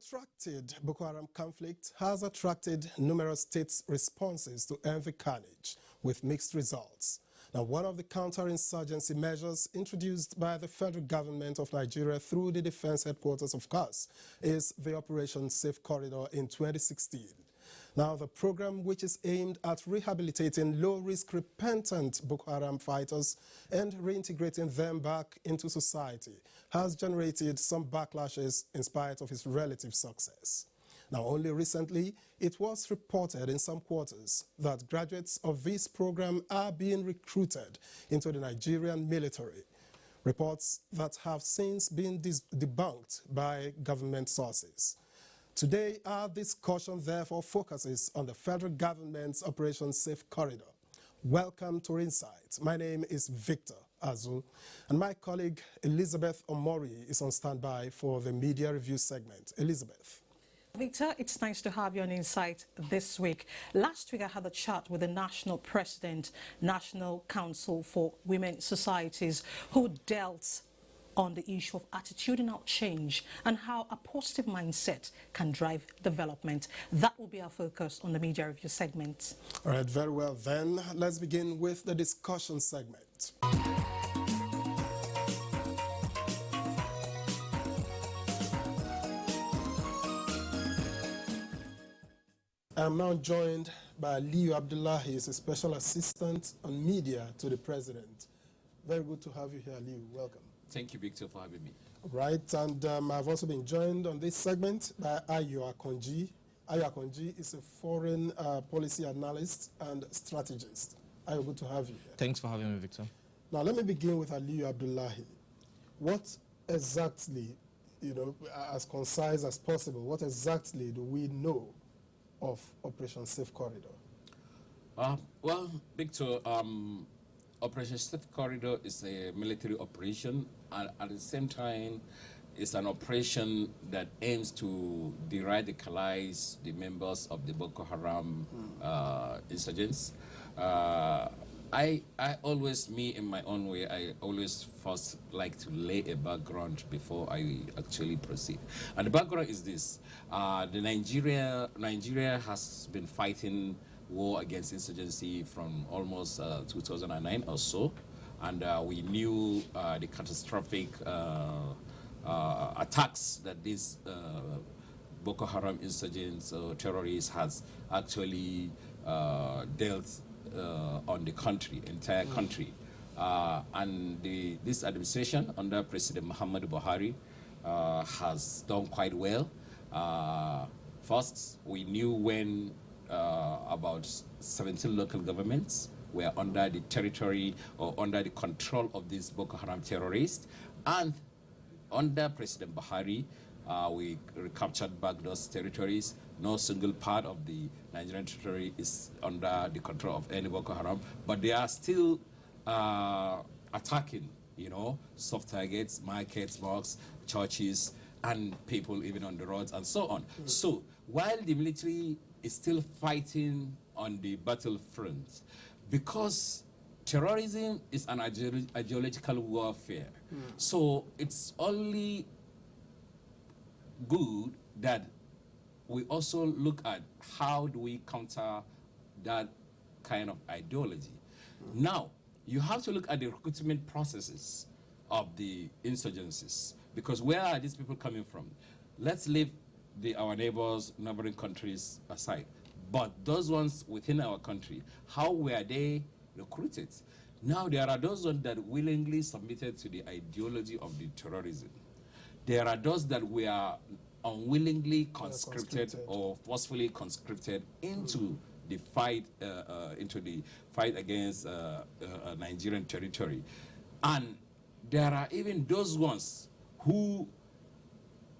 protracted Boko Haram conflict has attracted numerous states' responses to end the carnage, with mixed results. Now, one of the counterinsurgency measures introduced by the federal government of Nigeria through the defense headquarters of CAS is the Operation Safe Corridor in 2016. Now, the program, which is aimed at rehabilitating low-risk repentant Boko Haram fighters and reintegrating them back into society, has generated some backlashes in spite of its relative success. Now, only recently, it was reported in some quarters that graduates of this program are being recruited into the Nigerian military. Reports that have since been debunked by government sources. Today, our discussion therefore focuses on the federal government's Operation Safe Corridor. Welcome to Insight. My name is Victor Azu, and my colleague Elizabeth Omori is on standby for the media review segment. Elizabeth. Victor, it's nice to have you on Insight this week. Last week I had a chat with the National President, National Council for Women Societies, who dealt on the issue of attitudinal change and how a positive mindset can drive development. That will be our focus on the media review segment. All right, very well then. Let's begin with the discussion segment. I'm now joined by Aliyu Abdullahi. He's a special assistant on media to the president. Very good to have you here, Aliyu. Welcome. Thank you, Victor, for having me. Right, and I've also been joined on this segment by Ayo Akonji. Ayo Akonji is a foreign policy analyst and strategist. Ayo, good to have you here. Thanks for having me, Victor. Now, let me begin with Aliyu Abdullahi. What exactly, as concise as possible, what exactly do we know of Operation Safe Corridor? Well, Victor, Operation Safe Corridor is a military operation, and at the same time, it's an operation that aims to de-radicalize the members of the Boko Haram insurgents. I always, in my own way, I always first like to lay a background before I actually proceed. And the background is this: Nigeria has been fighting war against insurgency from almost 2009 or so, and we knew the catastrophic attacks that these Boko Haram insurgents or terrorists has actually dealt on the country, entire country. And this administration under President Muhammadu Buhari has done quite well. First, we knew when about 17 local governments were under the territory or under the control of these Boko Haram terrorists, and under President Buhari, we recaptured back those territories. No single part of the Nigerian territory is under the control of any Boko Haram, but they are still attacking, soft targets, markets, mosques, churches, and people even on the roads and so on. So while the military is still fighting on the battlefront, because terrorism is an ideological warfare, so it's only good that we also look at how do we counter that kind of ideology. Now, you have to look at the recruitment processes of the insurgencies, because where are these people coming from? Let's leave our neighboring countries aside. But those ones within our country, how were they recruited? Now, there are those ones that willingly submitted to the ideology of the terrorism. There are those that were unwillingly conscripted or forcefully conscripted into the fight against Nigerian territory. And there are even those ones who,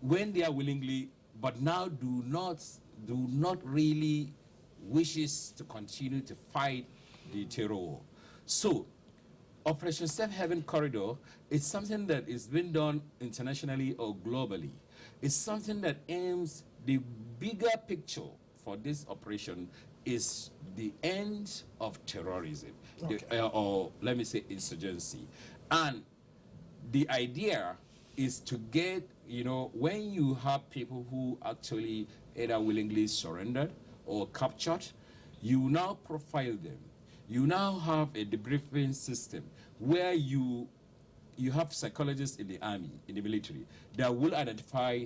when they are willingly, but now do not really wishes to continue to fight the terror war. So, Operation Safe Haven Corridor is something that is being done internationally or globally. It's something that aims, the bigger picture for this operation is the end of terrorism, or let me say insurgency. And the idea is to get you know, when you have people who actually either willingly surrendered or captured, you now profile them. You now have a debriefing system where you have psychologists in the army, in the military, that will identify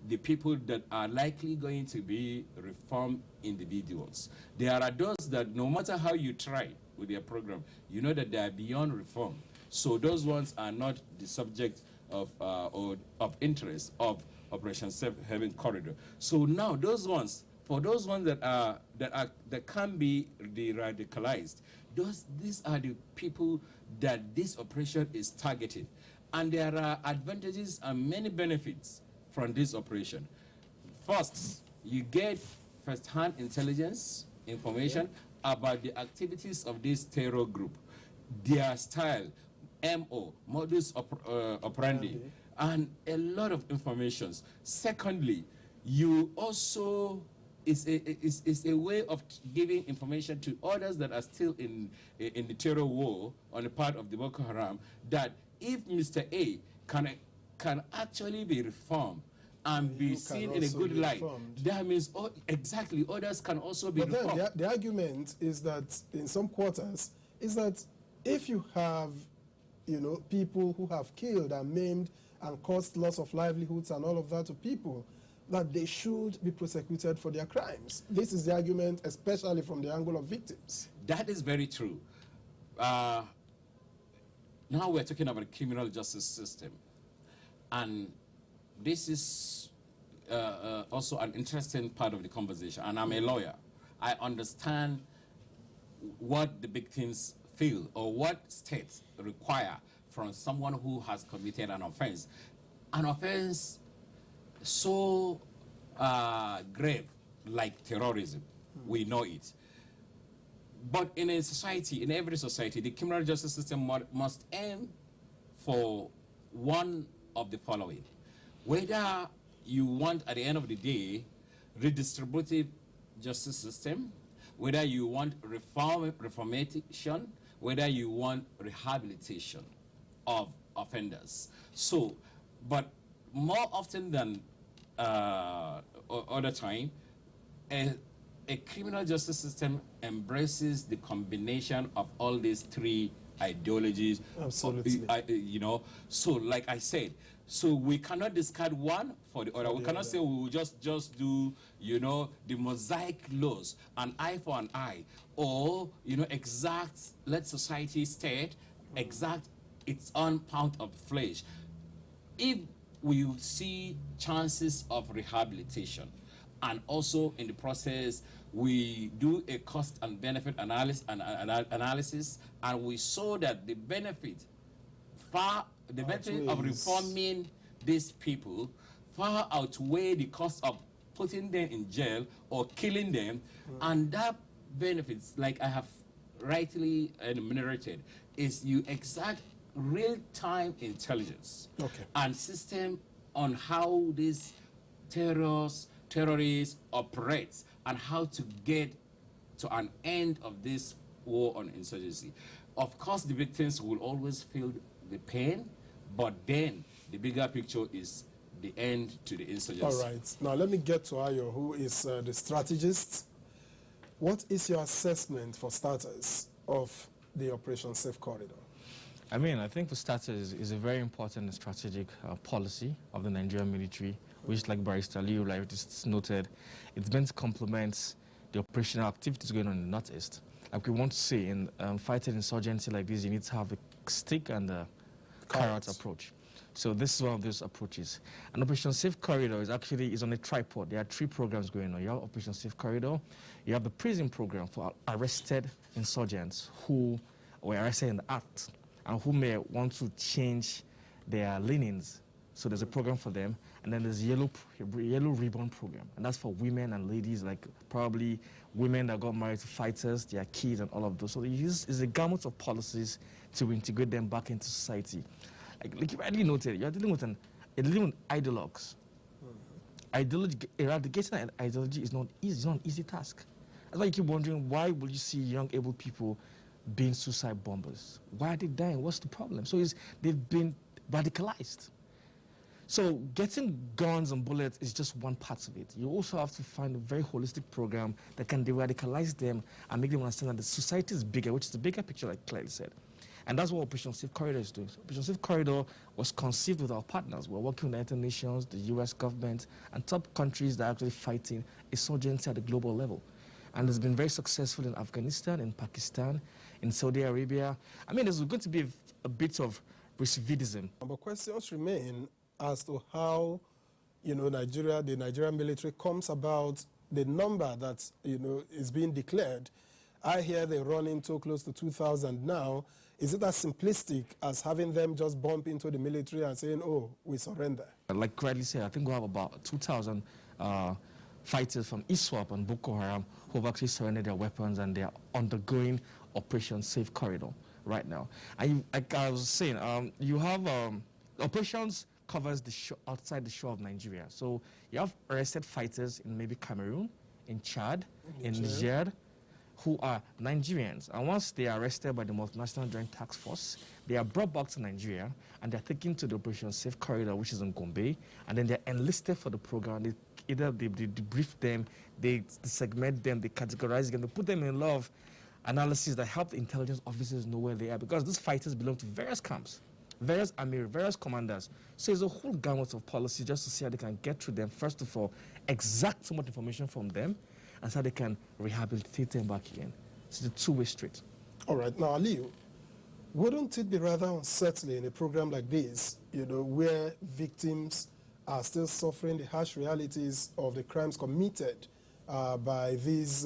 the people that are likely going to be reformed individuals. There are those that no matter how you try with their program, you know that they are beyond reform. So those ones are not the subject of or of interest of Operation Safe Haven Corridor. So now those ones, for those ones that can be de-radicalized, these are the people that this operation is targeting. And there are advantages and many benefits from this operation. First, you get first-hand intelligence information about the activities of this terror group, their style, MO, modus operandi, and a lot of information. Secondly, you also is a way of giving information to others that are still in the terror war on the part of the Boko Haram, that if Mr. A can actually be reformed and be seen in a good light, that means exactly others can also be reformed. Then the argument is that in some quarters is that if you have, you know, people who have killed and maimed and caused loss of livelihoods and all of that to people, that they should be prosecuted for their crimes. This is the argument, especially from the angle of victims. That is very true. Now we're talking about the criminal justice system. And this is also an interesting part of the conversation. And I'm a lawyer. I understand what the victims feel or what states require from someone who has committed an offense. An offense so grave like terrorism. We know it. But in a society, in every society, the criminal justice system must aim for one of the following. Whether you want, at the end of the day, redistributive justice system, whether you want reformation, whether you want rehabilitation of offenders. So, but more often than other time, a criminal justice system embraces the combination of all these three ideologies. Absolutely. You know, so like I said, so we cannot discard one for the other. We cannot say we will just do, you know, the mosaic laws, an eye for an eye, or, you know, exact, let society state, exact its own pound of flesh. If we see chances of rehabilitation, and also in the process we do a cost and benefit analysis, and we saw that the benefit of reforming these people far outweigh the cost of putting them in jail or killing them, and that benefits, like I have rightly enumerated, is you exact real-time intelligence and system on how these terrorists operate and how to get to an end of this war on insurgency. Of course, the victims will always feel the pain, but then the bigger picture is the end to the insurgency. All right. Now let me get to Ayo, who is the strategist. What is your assessment, for starters, of the Operation Safe Corridor? I mean, I think for starters, is a very important and strategic policy of the Nigerian military, which, like Barrister Liu just noted, it's meant to complement the operational activities going on in the Northeast. Like we want to say, in fighting insurgency like this, you need to have a stick and a carrot approach. So this is one of those approaches. And Operation Safe Corridor is on a tripod. There are three programs going on. You have Operation Safe Corridor, you have the prison program for arrested insurgents who were arrested in the act and who may want to change their leanings. So there's a program for them. And then there's Yellow Ribbon program. And that's for women and ladies, like probably women that got married to fighters, their kids and all of those. So it's a gamut of policies to integrate them back into society. Like you rightly noted, you're dealing with ideologues. Eradicating an ideology is not easy. It's not an easy task. That's why you keep wondering, why will you see young, able people being suicide bombers? Why are they dying? What's the problem? So they've been radicalized. So getting guns and bullets is just one part of it. You also have to find a very holistic program that can de-radicalize them and make them understand that the society is bigger, which is the bigger picture, like Claire said. And that's what Operation Safe Corridor is doing. Operation Safe Corridor was conceived with our partners. We're working with the United Nations, the US government, and top countries that are actually fighting insurgency at the global level. And it's been very successful in Afghanistan, in Pakistan, in Saudi Arabia. I mean, there's going to be a bit of recidivism. But questions remain as to how, the Nigerian military comes about the number that, is being declared. I hear they run into close to 2,000 now. Is it as simplistic as having them just bump into the military and saying, oh, we surrender? Like Bradley said, I think we have about 2,000 fighters from ISWAP and Boko Haram who have actually surrendered their weapons, and they are undergoing Operation Safe Corridor right now. And like I was saying, you have operations covers the outside the shore of Nigeria. So you have arrested fighters in maybe Cameroon, in Chad, in Niger, who are Nigerians. And once they are arrested by the Multinational Joint Task Force, they are brought back to Nigeria and they're taken to the Operation Safe Corridor, which is in Gombe, and then they're enlisted for the program. They debrief them, they segment them, they categorize them, they put them in a lot of analysis that help the intelligence officers know where they are, because these fighters belong to various camps, various amir, various commanders. So there's a whole gamut of policy just to see how they can get through them. First of all, exact so much information from them, and so they can rehabilitate them back again. It's a two-way street. All right. Now, Aliyu, wouldn't it be rather unsettling in a program like this, where victims are still suffering the harsh realities of the crimes committed by these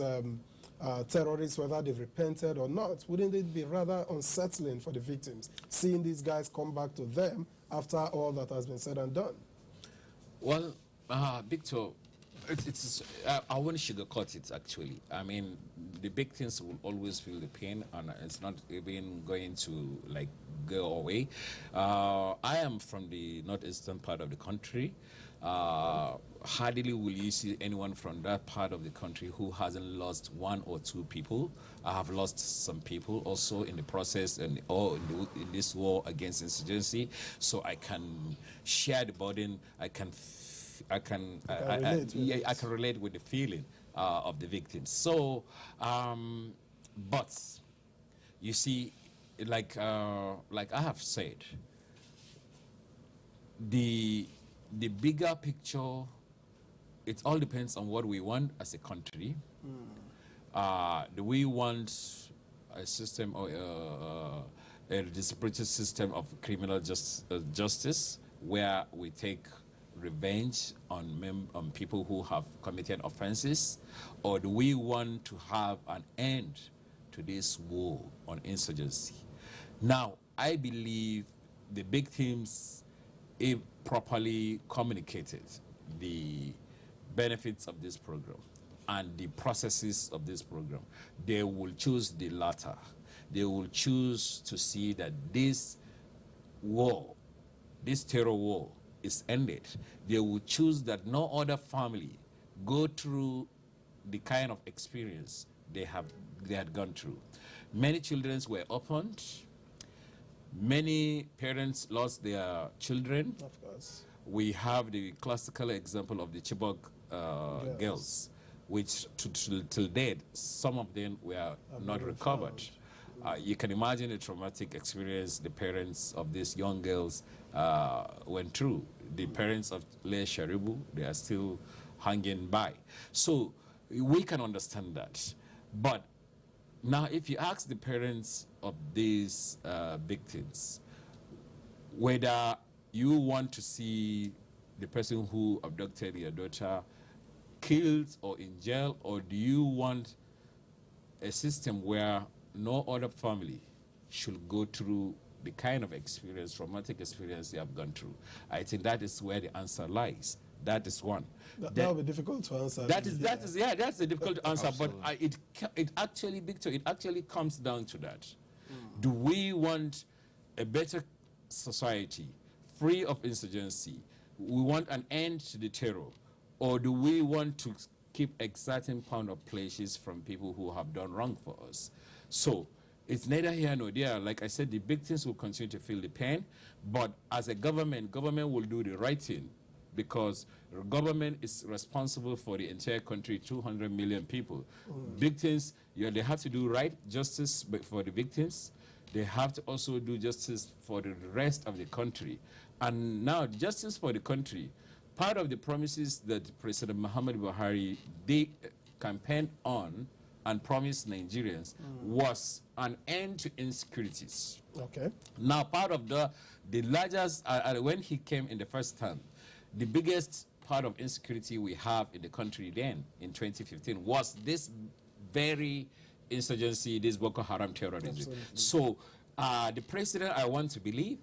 terrorists, whether they've repented or not? Wouldn't it be rather unsettling for the victims, seeing these guys come back to them after all that has been said and done? Well, Victor, I won't sugarcoat it, actually. I mean, the victims will always feel the pain, and it's not even going to, go away. I am from the northeastern part of the country. Hardly will you see anyone from that part of the country who hasn't lost one or two people. I have lost some people also in the process in this war against insurgency. So I can share the burden. I can relate with the feeling of the victims. So, but you see, like I have said, the bigger picture, it all depends on what we want as a country. Do we want a system or a distributed system of criminal justice where we take revenge on people who have committed offenses, or do we want to have an end to this war on insurgency? Now, I believe the victims, if properly communicated the benefits of this program and the processes of this program, they will choose the latter. They will choose to see that this war, this terror war, is ended. They will choose that no other family go through the kind of experience they had gone through. Many children were opened. Many parents lost their children. Of course. We have the classical example of the Chibok girls, which till date, some of them were not recovered. You can imagine the traumatic experience the parents of these young girls went through. The parents of Leah Sharibu, they are still hanging by. So we can understand that. But now if you ask the parents of these victims whether you want to see the person who abducted your daughter killed or in jail, or do you want a system where no other family should go through the kind of experience, traumatic experience they have gone through? I think that is where the answer lies. That is one. That will be difficult to answer. That's a difficult answer. But it actually, Victor, it actually comes down to that. Do we want a better society, free of insurgency? We want an end to the terror, or do we want to keep exacting pound of places from people who have done wrong for us? So It's neither here nor there. Like I said, the victims will continue to feel the pain, but as a government will do the right thing, because the government is responsible for the entire country, 200 million people. Victims, they have to do right justice for the victims. They have to also do justice for the rest of the country. And now, justice for the country, part of the promises that President Muhammad Buhari did campaign on and promised Nigerians was an end to insecurities. Okay. Now, part of the largest, when he came in the first term, the biggest part of insecurity we have in the country then, in 2015, was this very insurgency, this Boko Haram terrorism. Absolutely. So, the president, I want to believe,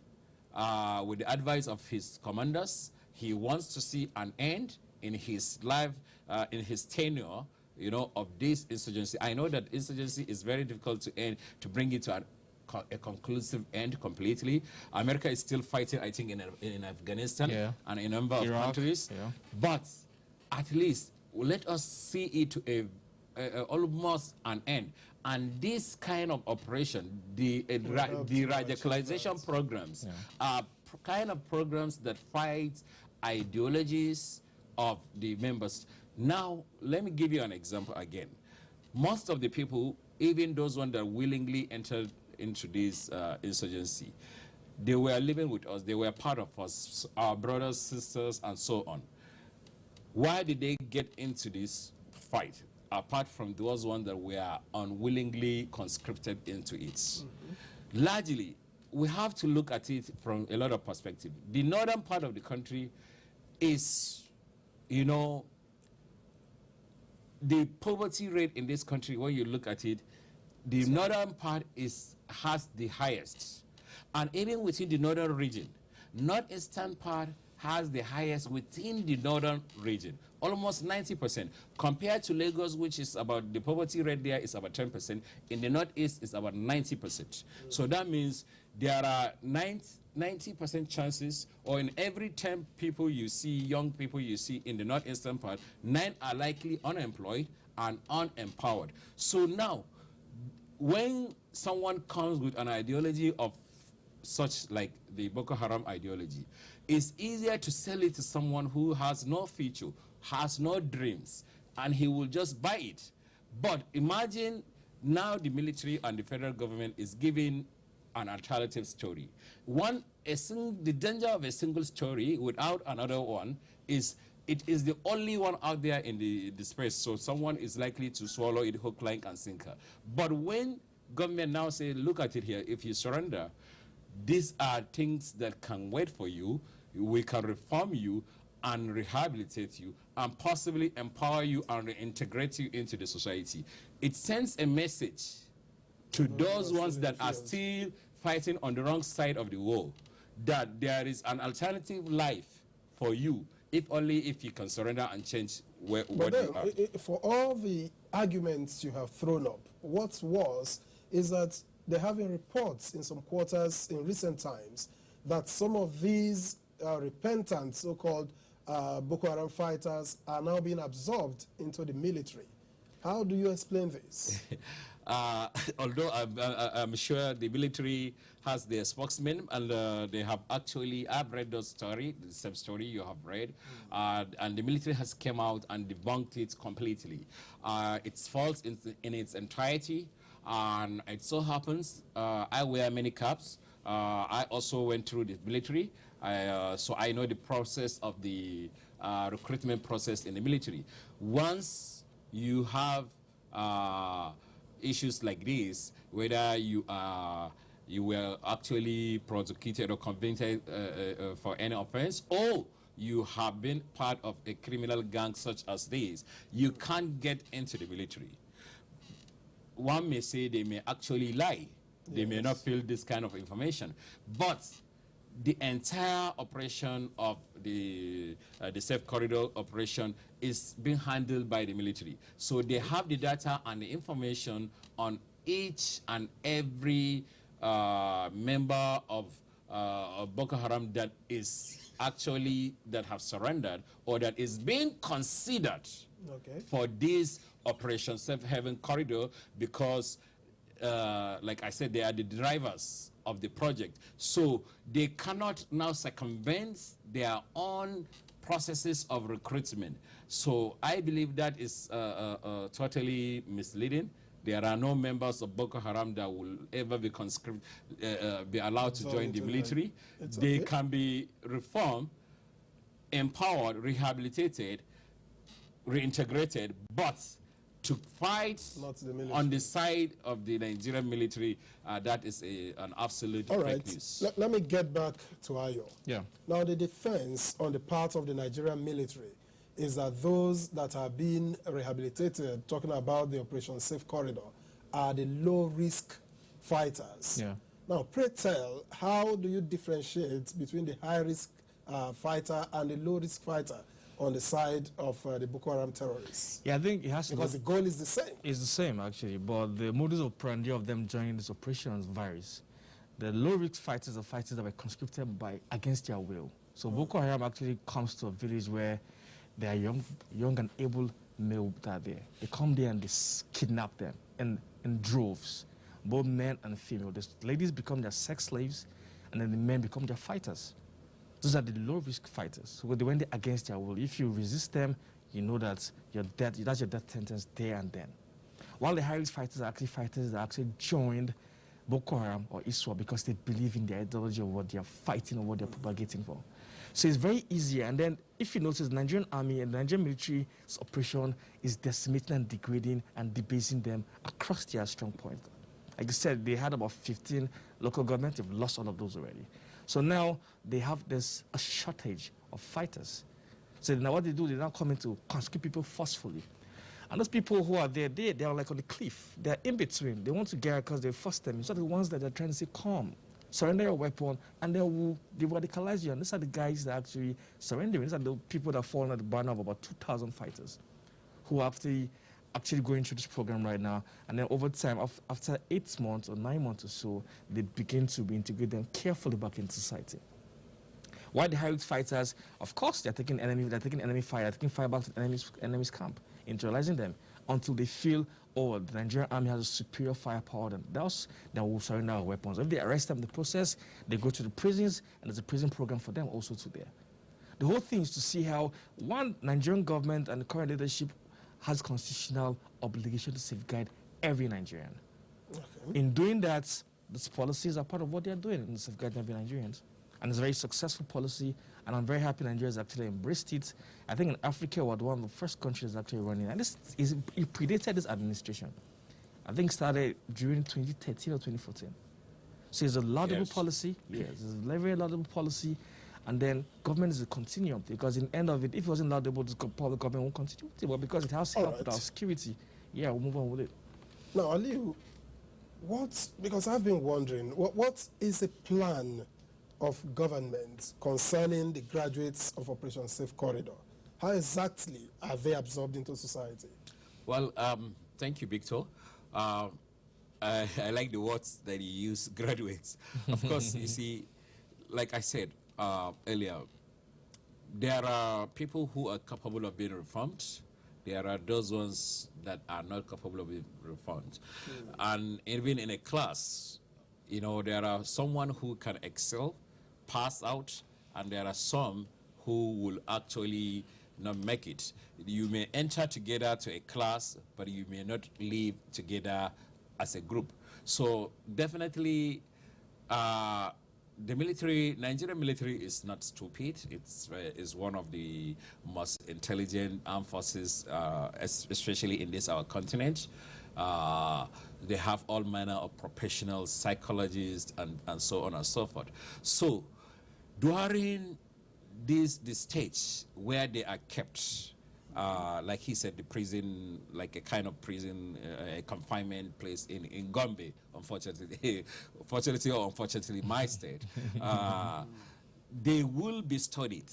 with the advice of his commanders, he wants to see an end in his life, in his tenure, of this insurgency. I know that insurgency is very difficult to end, to bring it to a conclusive end completely. America is still fighting, I think, in Afghanistan and a number of countries. Yeah. But at least let us see it to almost an end. And this kind of operation, the radicalization programs, are kind of programs that fight ideologies of the members. Now, let me give you an example again. Most of the people, even those ones that willingly entered into this insurgency, they were living with us, they were part of us, our brothers, sisters, and so on. Why did they get into this fight, apart from those ones that were unwillingly conscripted into it? Largely, we have to look at it from a lot of perspectives. The northern part of the country is, the poverty rate in this country, when you look at it, the northern part has the highest. And even within the northern region, northeastern part has the highest within the northern region, almost 90%. Compared to Lagos, which is about, the poverty rate there is about 10%. In the northeast, it's about 90%. So that means there are 90% chances, or in every 10 people you see, young people you see in the northeastern part, 9 are likely unemployed and unempowered. So now, when someone comes with an ideology of such like the Boko Haram ideology, it's easier to sell it to someone who has no future, has no dreams, and he will just buy it. But imagine now the military and the federal government is giving an alternative story. The danger of a single story without another one is it is the only one out there in the space, so someone is likely to swallow it hook, line, and sinker. But when government now say, look at it here, if you surrender, these are things that can wait for you, we can reform you and rehabilitate you and possibly empower you and reintegrate you into the society. It sends a message to those ones that are still fighting on the wrong side of the wall, that there is an alternative life for you, if only if you can surrender and change what you are. For all the arguments you have thrown up, what's worse is that there have been reports in some quarters in recent times that some of these repentant so-called Boko Haram fighters are now being absorbed into the military. How do you explain this? Although I'm sure the military has their spokesman, and they have actually, I've read the story, the same story you have read, and the military has come out and debunked it completely. It's false in its entirety, and it so happens I wear many caps. I also went through the military, so I know the process of the recruitment process in the military. Once you have issues like this, whether you were actually prosecuted or convicted for any offense, or you have been part of a criminal gang such as this, you can't get into the military. One may say they may actually lie. They may not feel this kind of information, but the entire operation of the safe corridor operation is being handled by the military. So they have the data and the information on each and every member of Boko Haram that have surrendered or that is being considered for this Operation Safe Haven Corridor, because like I said, they are the drivers of the project. So they cannot now circumvent their own processes of recruitment. So I believe that is totally misleading. There are no members of Boko Haram that will ever be be allowed to join the military. They can be reformed, empowered, rehabilitated, reintegrated, but to fight on the side of the Nigerian military, that is an absolute fake news. Let me get back to Ayo. Yeah. Now, the defense on the part of the Nigerian military is that those that are being rehabilitated, talking about the Operation Safe Corridor, are the low-risk fighters. Yeah. Now, pray tell, how do you differentiate between the high-risk fighter and the low-risk fighter on the side of the Boko Haram terrorists? Yeah, I think it has to. Because the goal is the same. It's the same, actually, but the modus operandi of them joining these operations varies. The low-risk fighters are fighters that were conscripted against their will. So Boko Haram actually comes to a village where there are young and able male that are there. They come there and they kidnap them in droves, both men and female. The ladies become their sex slaves, and then the men become their fighters. Those are the low-risk fighters. So when they're against their will, if you resist them, you know that you're dead. That's your death sentence there and then. While the high-risk fighters are actually fighters that actually joined Boko Haram or ISWA because they believe in the ideology of what they are fighting or what they're propagating for. So it's very easy. And then if you notice, the Nigerian army and the Nigerian military's operation is decimating and degrading and debasing them across their strong point. Like I said, they had about 15 local governments. They've lost all of those already. So now they have a shortage of fighters. So now what they do, they now come in to conscript people forcefully. And those people who are there, they are like on the cliff. They're in between. They want to get out because they force them. It's not the ones that are trying to say, come, surrender your weapon, and they radicalize you. And these are the guys that actually surrender. These are the people that fall under the banner of about 2,000 fighters who are actually going through this program right now. And then over time, after 8 months or 9 months or so, they begin to reintegrate them carefully back into society. While the high-risk fighters, of course, they're taking enemy fire, they're taking fire back to the enemy's camp, neutralizing them until they feel, oh, the Nigerian army has a superior firepower than us, then we'll surrender our weapons. If they arrest them in the process, they go to the prisons, and there's a prison program for them also to there. The whole thing is to see how, one, Nigerian government and the current leadership has constitutional obligation to safeguard every Nigerian. Okay. In doing that, these policies are part of what they're doing in safeguarding every Nigerian. And it's a very successful policy, and I'm very happy Nigeria has actually embraced it. I think in Africa, we're one of the first countries actually running, and it predated this administration. I think started during 2013 or 2014. So it's a laudable policy. Yes, it's a very laudable policy. And then government is a continuum, because in the end of it, if it wasn't laudable, the public government won't continue with it. But because it has helped with our security, we'll move on with it. Now, Aliu, because I've been wondering, what is the plan of government concerning the graduates of Operation Safe Corridor? How exactly are they absorbed into society? Well, thank you, Victor. I like the words that you use, graduates. Of course, you see, like I said earlier, there are people who are capable of being reformed. There are those ones that are not capable of being reformed. And even in a class, there are someone who can excel, pass out, and there are some who will actually not make it. You may enter together to a class, but you may not live together as a group. So definitely, the Nigerian military is not stupid. It's one of the most intelligent armed forces, especially in our continent. They have all manner of professionals, psychologists, and so on and so forth. So during the stage where they are kept, like he said, the prison, like a kind of prison, a confinement place in Gombe, unfortunately, fortunately or unfortunately, my state, they will be studied,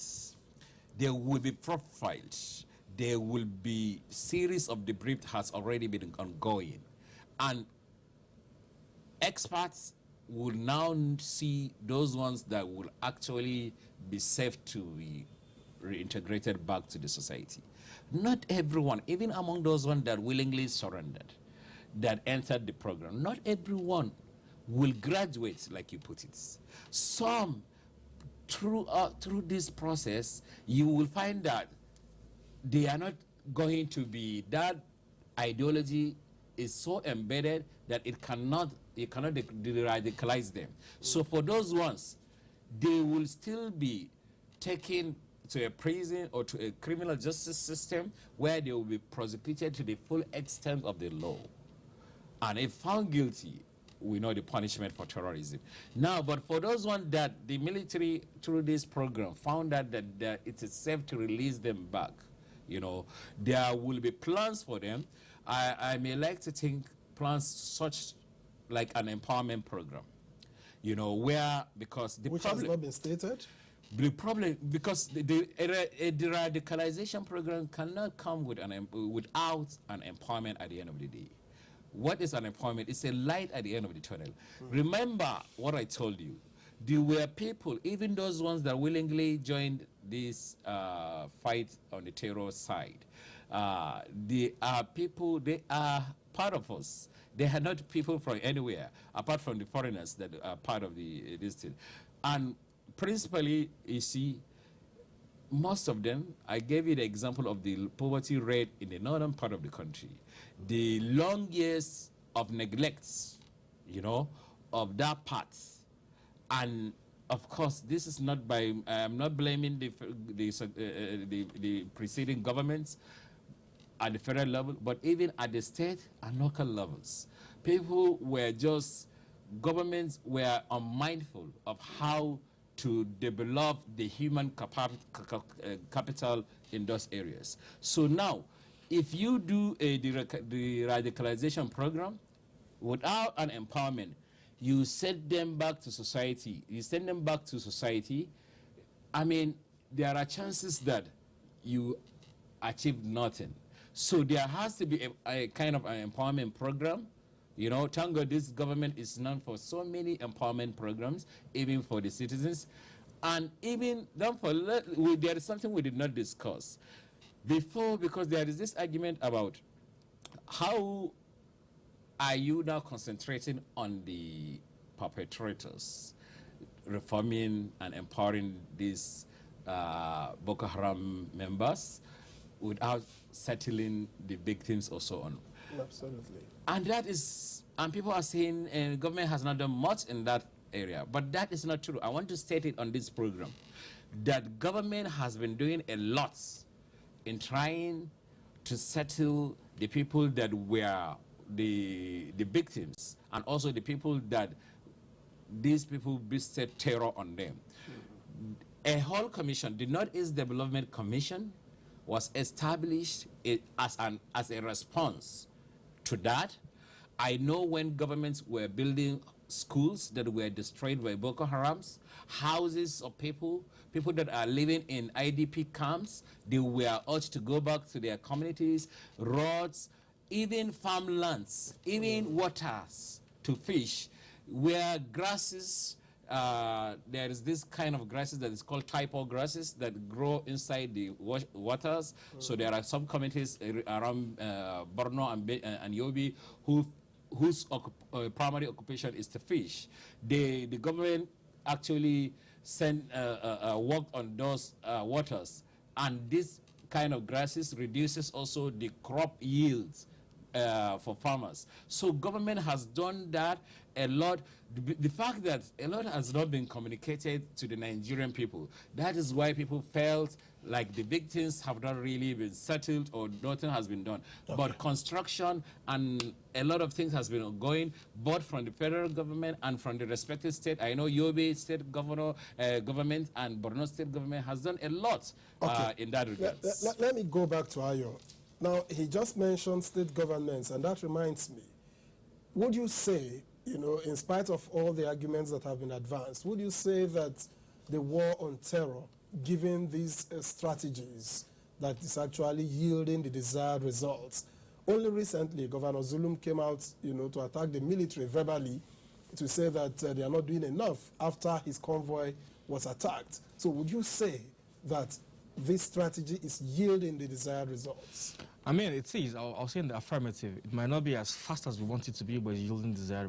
they will be profiled, there will be series of debrief has already been ongoing, and experts will now see those ones that will actually be safe to be reintegrated back to the society. Not everyone, even among those ones that willingly surrendered, that entered the program, not everyone will graduate, like you put it. Some, through this process, you will find that they are not going to be, that ideology is so embedded that you cannot radicalize them. So for those ones, they will still be taken to a prison or to a criminal justice system where they will be prosecuted to the full extent of the law. And if found guilty, we know the punishment for terrorism. Now, but for those ones that the military, through this program, found out that it is safe to release them back, you know, there will be plans for them. I may like to think plans such like an empowerment program, you know, where, because the which problem, has not been stated. the problem, because the radicalization program cannot come with without an empowerment at the end of the day. What is unemployment? It's a light at the end of the tunnel. Remember what I told you. There were people, even those ones that willingly joined this fight on the terror side. They are people, they are part of us. They are not people from anywhere, apart from the foreigners that are part of this thing. And principally, you see, most of them, I gave you the example of the poverty rate in the northern part of the country. The long years of neglect, you know, of that part. And of course, this is not by, I'm not blaming the preceding governments at the federal level, but even at the state and local levels. People were just, governments were unmindful of how to develop the human capital in those areas. So now, if you do the radicalization program without an empowerment, you send them back to society. You send them back to society. I mean, there are chances that you achieve nothing. So there has to be a kind of an empowerment program. You know, thank God this government is known for so many empowerment programs, even for the citizens. And even, there is something we did not discuss before, because there is this argument about how are you now concentrating on the perpetrators, reforming and empowering these Boko Haram members without settling the victims or so on. Absolutely. And that is, and people are saying government has not done much in that area, but that is not true. I want to state it on this program, that government has been doing a lot in trying to settle the people that were the victims, and also the people that these people visited terror on them. A whole commission, the Northeast Development Commission, was established as a response to that. I know when governments were building schools that were destroyed by Boko Harams, houses of people that are living in IDP camps, they were urged to go back to their communities, roads, even farmlands, even waters to fish, where grasses, there is this kind of grasses that is called typo grasses that grow inside the waters. So there are some communities around Borno and Yobe whose primary occupation is to fish. The government actually sent work on those waters, and this kind of grasses reduces also the crop yields for farmers. So government has done that a lot. The fact that a lot has not been communicated to the Nigerian people, that is why people felt like the victims have not really been settled or nothing has been done. Okay. But construction and a lot of things has been ongoing, both from the federal government and from the respective state. I know Yobe state government and Borno state government has done a lot in that regard. Let me go back to Ayo. Now, he just mentioned state governments, and that reminds me, would you say, you know, in spite of all the arguments that have been advanced, would you say that the war on terror, given these strategies, that is actually yielding the desired results? Only recently, Governor Zulum came out, you know, to attack the military verbally, to say that they are not doing enough after his convoy was attacked. So would you say that this strategy is yielding the desired results? I mean, it is. I'll say in the affirmative. It might not be as fast as we want it to be, but it's yielding desired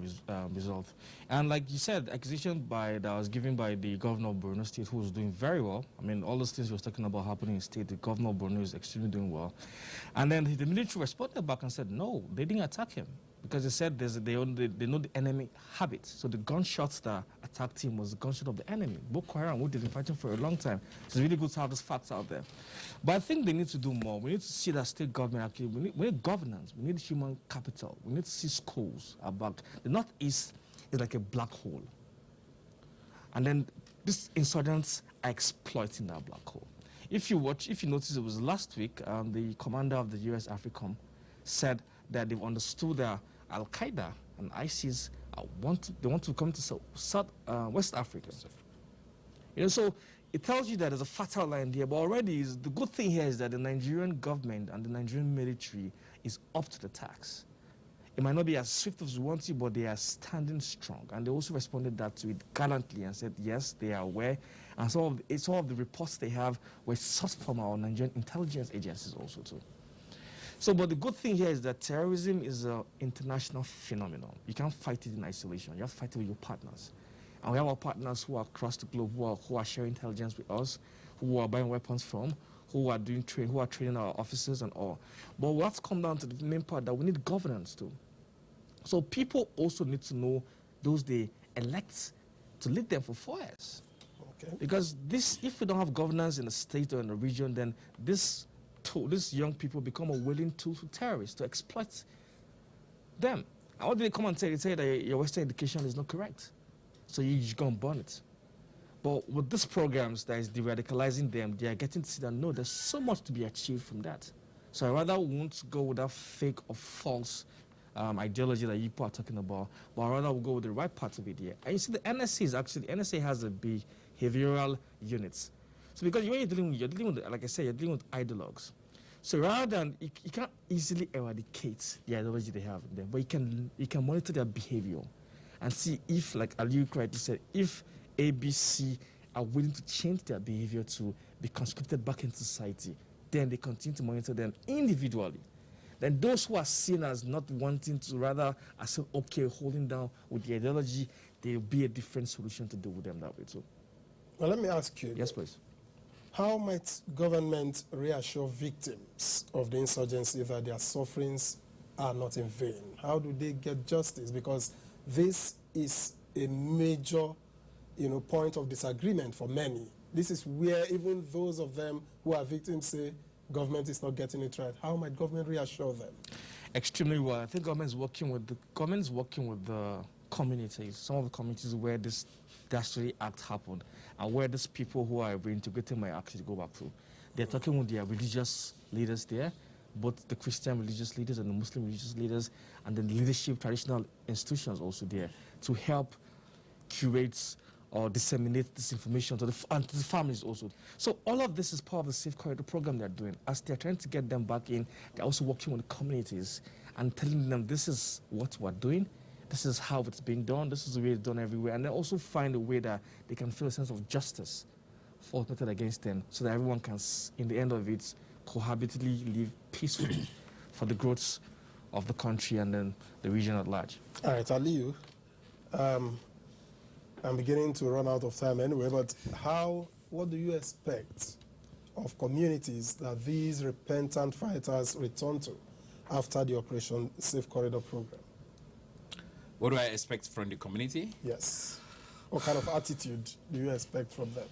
result. And like you said, accusation that was given by the governor of Borno State, who was doing very well. I mean, all those things he was talking about happening in state, the governor of Borno is extremely doing well. And then the military responded back and said, no, they didn't attack him. Because they said they know the enemy habit. So the gunshots that attacked him was the gunshot of the enemy. Boko Haram, who they've been fighting for a long time. So it's really good to have those facts out there. But I think they need to do more. We need to see that state government actually, we need governance, we need human capital, we need to see schools about. The Northeast is like a black hole. And then these insurgents are exploiting that black hole. If you notice, it was last week, the commander of the US AFRICOM said that they've understood that Al-Qaeda and ISIS want to come to West Africa. So it tells you that there's a fertile land here, but already the good thing here is that the Nigerian government and the Nigerian military is up to the task. It might not be as swift as we want to, but they are standing strong. And they also responded to it gallantly and said, yes, they are aware. And some of the reports they have were sourced from our Nigerian intelligence agencies also too. So, but the good thing here is that terrorism is an international phenomenon. You can't fight it in isolation. You have to fight it with your partners. And we have our partners who are across the globe who are sharing intelligence with us, who are buying weapons from, who are training our officers and all. But we have to come down to the main part that we need governance too. So people also need to know those they elect to lead them for 4 years. Okay. Because if we don't have governance in the state or in the region, then these young people become a willing tool for terrorists to exploit them. And what do they come and say? They say that your Western education is not correct. So you just go and burn it. But with these programs that is de-radicalizing them, they are getting to see that, no, there's so much to be achieved from that. So I rather won't go with that fake or false ideology that you people are talking about, but I rather will go with the right part of it here. And you see, the NSA has a behavioral units. So because when you're dealing with, like I said, you're dealing with ideologues. So rather than, you can't easily eradicate the ideology they have in them, but you can monitor their behavior and see if, like Aliyu correctly said, if ABC are willing to change their behavior to be conscripted back into society, then they continue to monitor them individually. Then those who are seen as not wanting to, rather as okay, holding down with the ideology, there will be a different solution to deal with them that way too. Well, let me ask you. Yes, please. How might government reassure victims of the insurgency that their sufferings are not in vain? How do they get justice? Because this is a major, point of disagreement for many. This is where even those of them who are victims say government is not getting it right. How might government reassure them? Extremely well. I think government is working with the communities, some of the communities where this dastardly act happened, and where these people who are reintegrated might actually go back to. They're talking with their religious leaders there, both the Christian religious leaders and the Muslim religious leaders, and then the leadership traditional institutions also there to help curate or disseminate this information to the families also. So all of this is part of the Safe Corridor program they're doing. As they're trying to get them back in, they're also working with the communities and telling them this is what we're doing, this is how it's being done, this is the way it's done everywhere, and then also find a way that they can feel a sense of justice forfeited against them so that everyone can, in the end of it, cohabitally live peacefully for the growth of the country and then the region at large. All right, Aliyu, I'm beginning to run out of time anyway, but what do you expect of communities that these repentant fighters return to after the Operation Safe Corridor program? What do I expect from the community? Yes. What kind of attitude do you expect from them?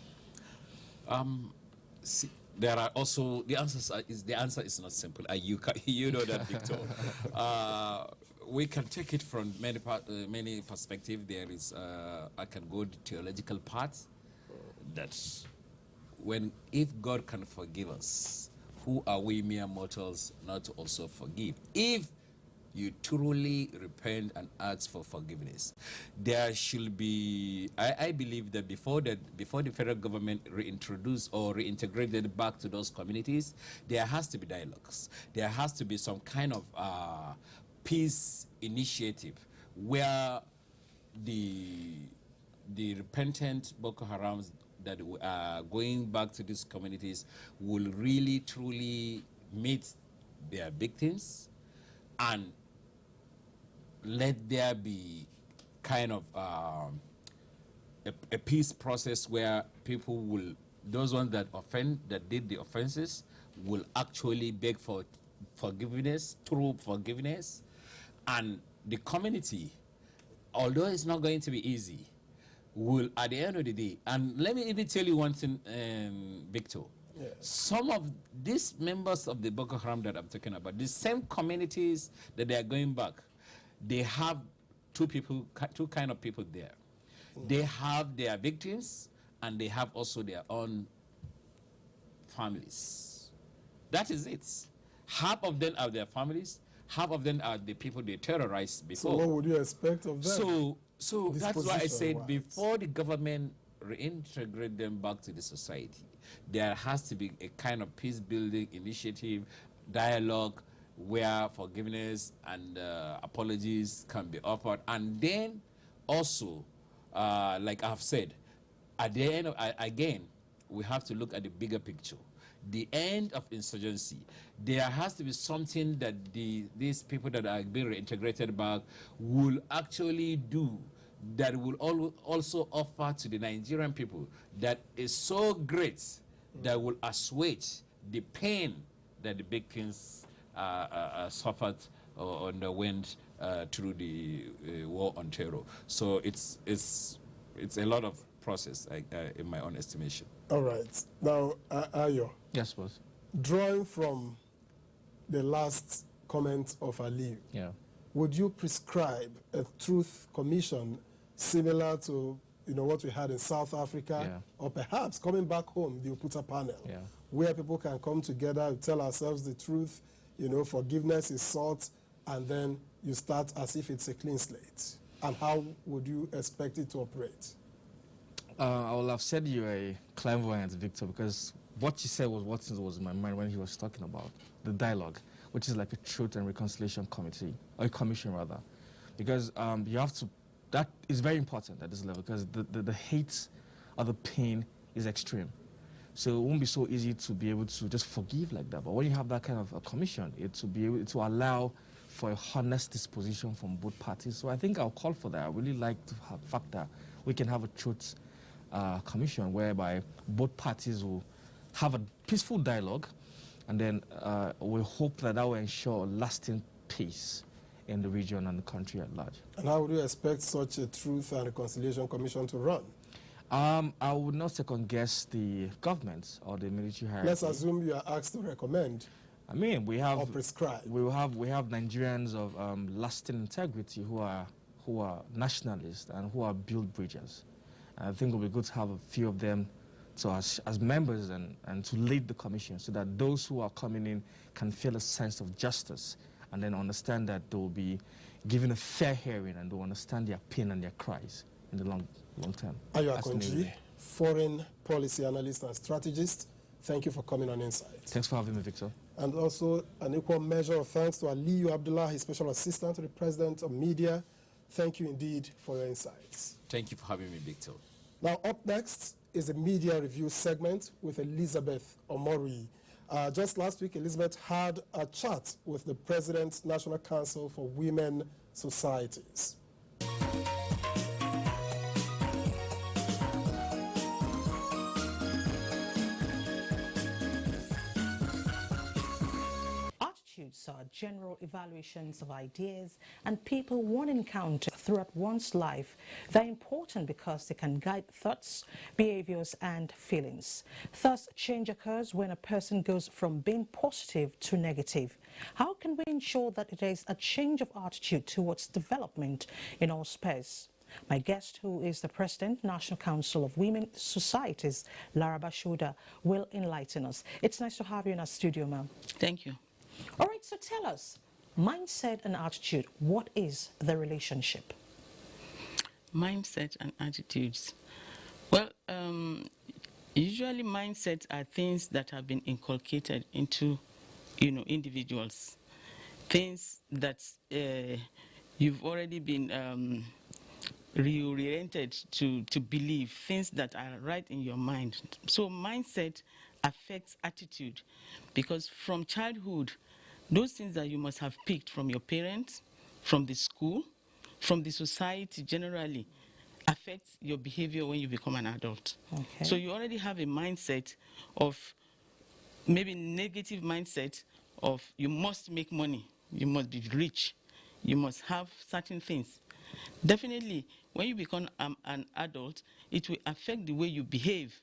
There are also the answer is not simple. You know that, Victor. We can take it from many perspectives. There is I can go the theological part. That's if God can forgive us, who are we mere mortals not to also forgive? If you truly repent and ask for forgiveness, there should be, I believe that before the federal government reintroduce or reintegrated back to those communities, there has to be dialogues. There has to be some kind of peace initiative where the repentant Boko Harams that are going back to these communities will really truly meet their victims, and let there be kind of a peace process where people will, those ones that did the offenses, will actually beg for forgiveness, true forgiveness, and the community, although it's not going to be easy, will at the end of the day, and let me even tell you one thing, Victor. Yeah. Some of these members of the Boko Haram that I'm talking about, the same communities that they are going back, they have two kind of people there. They have their victims, and they have also their own families. That is it. Half of them are their families, half of them are the people they terrorized before. So what would you expect of them? So that's why I said Disposition-wise. before the government reintegrate them back to the society, there has to be a kind of peace-building initiative, dialogue, where forgiveness and apologies can be offered. And then also, like I've said, at the end of, again, we have to look at the bigger picture. The end of insurgency, there has to be something that these people that are being reintegrated back will actually do, that will also offer to the Nigerian people, that is so great that will assuage the pain that the victims suffered or underwent through the war on terror. So it's a lot of process, in my own estimation. All right. Now, Ayo, Yes, boss. drawing from the last comment of Ali, Yeah. would you prescribe a truth commission similar to what we had in South Africa, Yeah. or perhaps coming back home, the Oputa panel, Yeah. where people can come together, tell ourselves the truth, forgiveness is sought, and then you start as if it's a clean slate? And how would you expect it to operate? I will have said you're a clairvoyant, Victor, because what you said was what was in my mind when he was talking about the dialogue, which is like a truth and reconciliation committee, or a commission rather, because you have to. That is very important at this level, because the hate or the pain is extreme. So it won't be so easy to be able to just forgive like that. But when you have that kind of a commission, it will be able to allow for a honest disposition from both parties. So I think I'll call for that. I really like to have fact that we can have a truth commission whereby both parties will have a peaceful dialogue, and then we hope that will ensure lasting peace in the region and the country at large. And how would you expect such a truth and reconciliation commission to run? I would not second guess the government or the military hierarchy. Let's assume you are asked to recommend I mean, we have or prescribe. we have Nigerians of lasting integrity who are nationalists and who are build bridges. And I think it would be good to have a few of them as members and to lead the commission, so that those who are coming in can feel a sense of justice and then understand that they will be given a fair hearing and they'll understand their pain and their cries in the long term. Ayo That's the main Akonji, way. foreign policy analyst and strategist, thank you for coming on Insight. Thanks for having me, Victor. And also an equal measure of thanks to Aliyu Abdullah, his special assistant to the president of media. Thank you indeed for your insights. Thank you for having me, Victor. Now, up next is a media review segment with Elizabeth Omori. Just last week, Elizabeth had a chat with the President's National Council for Women Societies. Attitudes are general evaluations of ideas and people one encounters throughout one's life. They're important because they can guide thoughts, behaviors, and feelings. Thus, change occurs when a person goes from being positive to negative. How can we ensure that there is a change of attitude towards development in all spheres? My guest, who is the President, National Council of Women Societies, Lara Bashoda, will enlighten us. It's nice to have you in our studio, ma'am. Thank you. All right, so tell us, mindset and attitude, what is the relationship? Mindset and attitudes. Well, usually mindsets are things that have been inculcated into, individuals. Things that you've already been reoriented to believe, things that are right in your mind. So mindset affects attitude, because from childhood, those things that you must have picked from your parents, from the school, from the society generally, affects your behavior when you become an adult. Okay. So you already have a mindset of, maybe negative mindset of, you must make money, you must be rich, you must have certain things. Definitely, when you become an adult, it will affect the way you behave.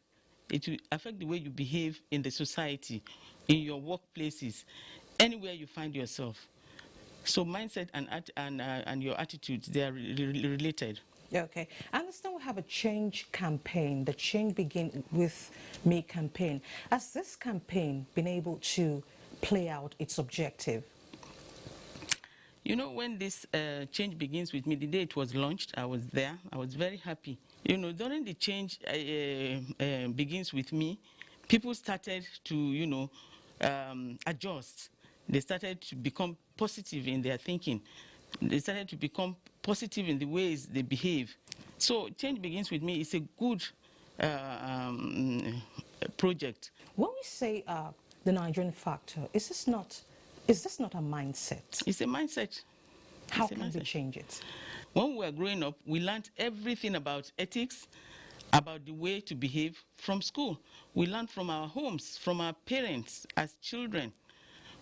It will affect the way you behave in the society, in your workplaces, anywhere you find yourself. So mindset and your attitudes, they are related. Okay. I understand we have a change campaign, the Change Begin With Me campaign. Has this campaign been able to play out its objective? You know, when this Change Begins With Me, the day it was launched, I was there. I was very happy. You know, during the Change Begins With Me, people started to, adjust. They started to become positive in their thinking. They started to become positive in the ways they behave. So Change Begins With Me is a good project. When we say the Nigerian factor, is this not a mindset? It's a mindset. How can we change it? When we were growing up, we learned everything about ethics, about the way to behave from school. We learned from our homes, from our parents as children.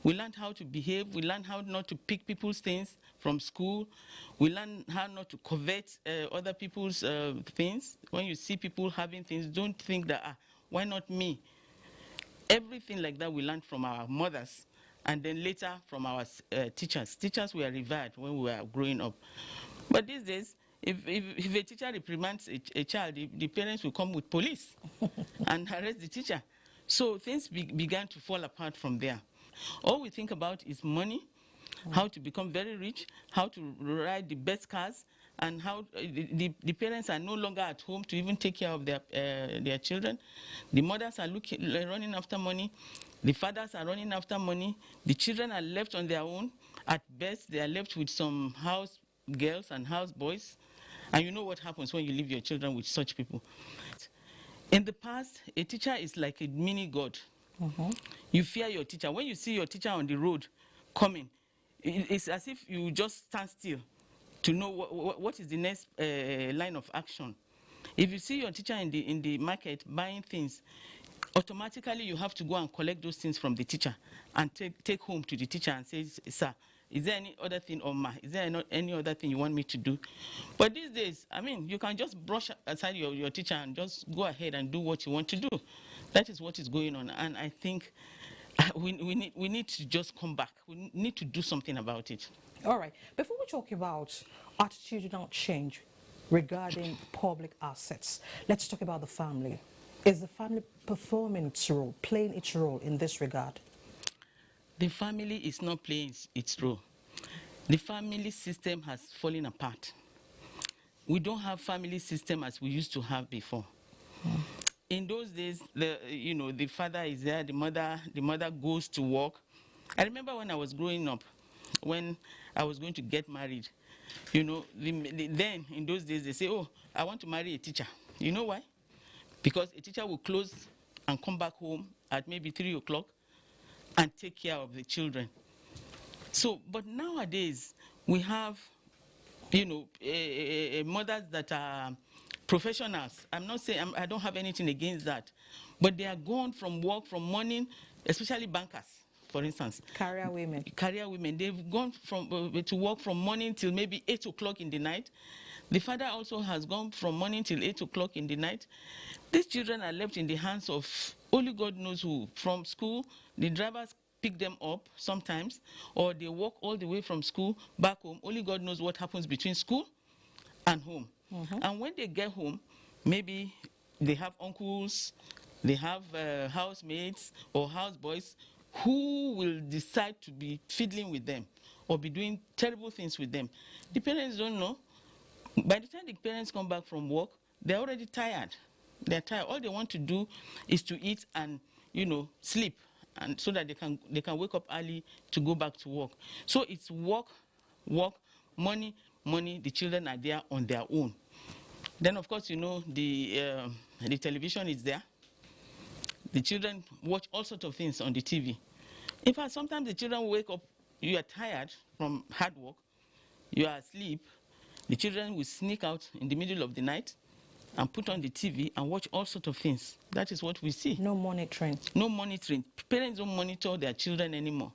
We learned how to behave. We learned how not to pick people's things from school. We learned how not to covet other people's things. When you see people having things, don't think that, why not me? Everything like that we learned from our mothers, and then later from our teachers. Teachers were revered when we were growing up. But these days, if a teacher reprimands a child, the parents will come with police and arrest the teacher. So things began to fall apart from there. All we think about is money, how to become very rich, how to ride the best cars, and how the parents are no longer at home to even take care of their children. The mothers are running after money. The fathers are running after money. The children are left on their own. At best, they are left with some house girls and house boys. And you know what happens when you leave your children with such people. In the past, a teacher is like a mini god. You fear your teacher. When you see your teacher on the road coming, it's as if you just stand still to know what is the next line of action. If you see your teacher in the market buying things, automatically you have to go and collect those things from the teacher and take home to the teacher and say, sir, is there any other thing, or ma, is there any other thing you want me to do? But these days, I mean, you can just brush aside your teacher and just go ahead and do what you want to do. That is what is going on. And I think we need to just come back. We need to do something about it. All right. Before we talk about attitudinal change regarding public assets, let's talk about the family. Is the family performing its role, playing its role in this regard? The family is not playing its role. The family system has fallen apart. We don't have family system as we used to have before. In those days, the father is there, the mother goes to work. I remember when I was growing up, when I was going to get married, then in those days they say, oh, I want to marry a teacher. You know why? Because a teacher will close and come back home at maybe 3 o'clock and take care of the children. So, but nowadays, we have, mothers that are professionals. I'm not saying, I don't have anything against that. But they are gone from work from morning, especially bankers, for instance. Career women. Career women. They've gone to work from morning till maybe 8 o'clock in the night. The father also has gone from morning till 8 o'clock in the night. These children are left in the hands of only God knows who. From school, the drivers pick them up sometimes, or they walk all the way from school back home. Only God knows what happens between school and home. And when they get home, maybe they have uncles, they have housemates or houseboys who will decide to be fiddling with them or be doing terrible things with them. The parents don't know. By the time the parents come back from work, they're already tired. They're tired. All they want to do is to eat and, sleep, and so that they can wake up early to go back to work. So it's work, money. The children are there on their own. Then, of course, the television is there. The children watch all sorts of things on the TV. In fact, sometimes the children wake up you are tired from hard work, you are asleep, the children will sneak out in the middle of the night and put on the TV and watch all sorts of things. That is what we see. No monitoring. No monitoring. Parents don't monitor their children anymore.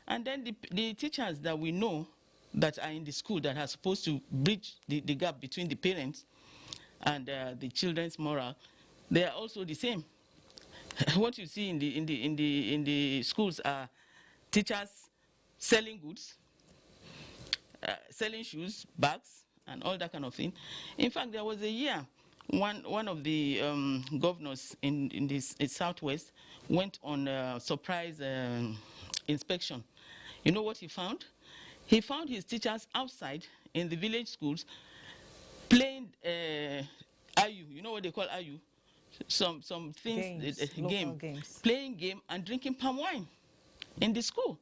And then the teachers that we know that are in the school that are supposed to bridge the gap between the parents and the children's moral, they are also the same. What you see in the schools are teachers selling goods, selling shoes, bags, and all that kind of thing. In fact, there was a year one of the governors in the Southwest went on a surprise inspection. You know what he found? He found his teachers outside in the village schools playing ayu. You know what they call ayu? Some things, games, playing game and drinking palm wine in the school.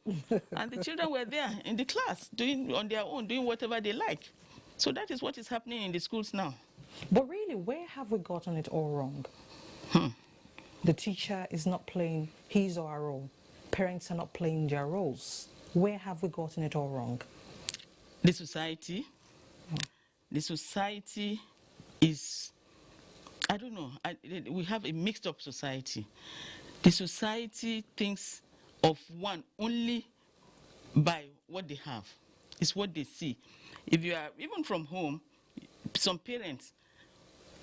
And the children were there in the class doing on their own, doing whatever they like. So that is what is happening in the schools now. But really, where have we gotten it all wrong? The teacher is not playing his or her role. Parents are not playing their roles. Where have we gotten it all wrong? The society. The society is, I don't know, we have a mixed up society. The society thinks of one only by what they have. It's what they see. If you are, even from home, some parents,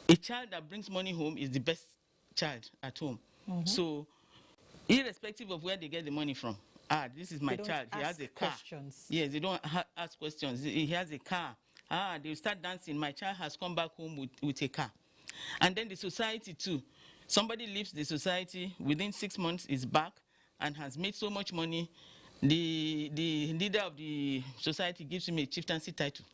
a child that brings money home is the best child at home. So, irrespective of where they get the money from, this is my child, he has a car. Questions. Yes, they don't ask questions. He has a car. They'll start dancing. My child has come back home with a car. And then the society too. Somebody leaves the society, within 6 months is back and has made so much money. The leader of the society gives him a chieftaincy title.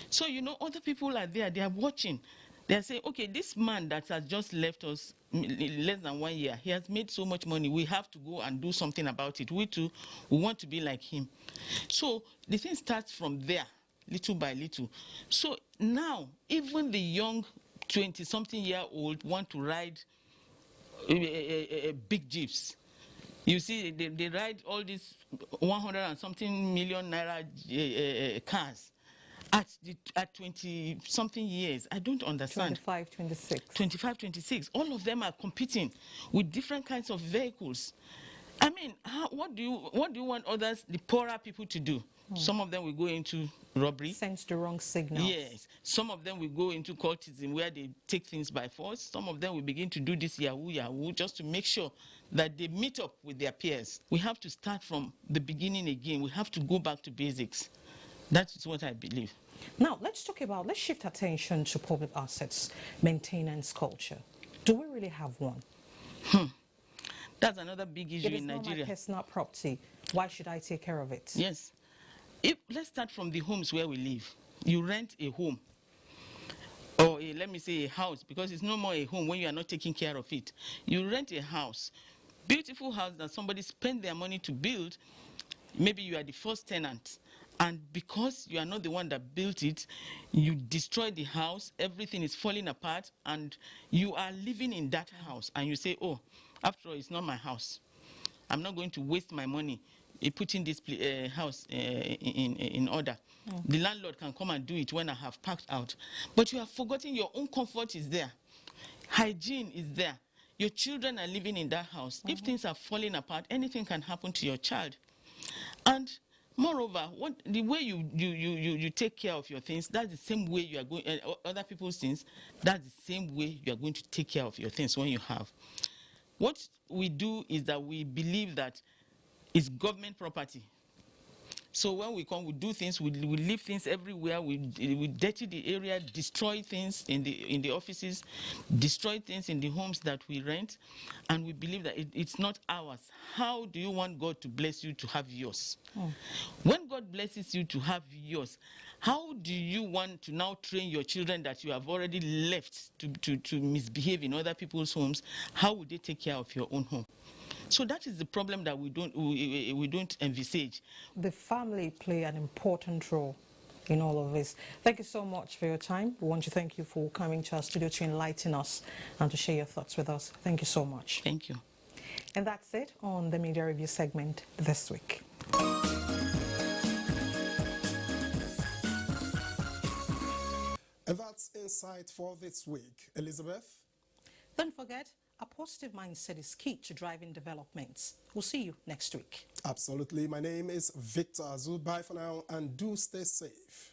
So, you know, other people are there, they are watching. They are saying, okay, this man that has just left us less than 1 year, he has made so much money, we have to go and do something about it. We too, we want to be like him. So the thing starts from there, little by little. So now, even the young 20-something-year-old want to ride big jeeps. You see, they ride all these 100 and something million naira cars at 20-something years. I don't understand. 25, 26. 25, 26. All of them are competing with different kinds of vehicles. I mean, what do you want others, the poorer people, to do? Some of them will go into robbery. Sends the wrong signal. Yes. Some of them will go into cultism where they take things by force. Some of them will begin to do this yahoo just to make sure that they meet up with their peers. We have to start from the beginning again. We have to go back to basics. That is what I believe. Now, let's shift attention to public assets, maintenance culture. Do we really have one? That's another big issue in Nigeria. It is not my personal property. Why should I take care of it? Yes. Let's start from the homes where we live. You rent a home, or let me say a house, because it's no more a home when you are not taking care of it. You rent a house, beautiful house that somebody spent their money to build. Maybe you are the first tenant. And because you are not the one that built it, you destroy the house, everything is falling apart, and you are living in that house. And you say, oh, after all, it's not my house. I'm not going to waste my money putting this house in order. The landlord can come and do it when I have packed out. But you have forgotten your own comfort is there. Hygiene is there. Your children are living in that house. If things are falling apart, anything can happen to your child. And moreover, the way you take care of your things, that's the same way you are going, other people's things, that's the same way you are going to take care of your things when you have. What we do is that we believe that it's government property. So when we come, we do things, we leave things everywhere, we dirty the area, destroy things in the offices, destroy things in the homes that we rent, and we believe that it's not ours. How do you want God to bless you to have yours? When God blesses you to have yours, how do you want to now train your children that you have already left to misbehave in other people's homes? How would they take care of your own home? So that is the problem that we don't envisage. The family play an important role in all of this. Thank you so much for your time. We want to thank you for coming to our studio to enlighten us and to share your thoughts with us. Thank you so much. Thank you. And that's it on the Media Review segment this week. insight for this week. Elizabeth? Don't forget, a positive mindset is key to driving developments. We'll see you next week. Absolutely. My name is Victor Azul. Bye for now and do stay safe.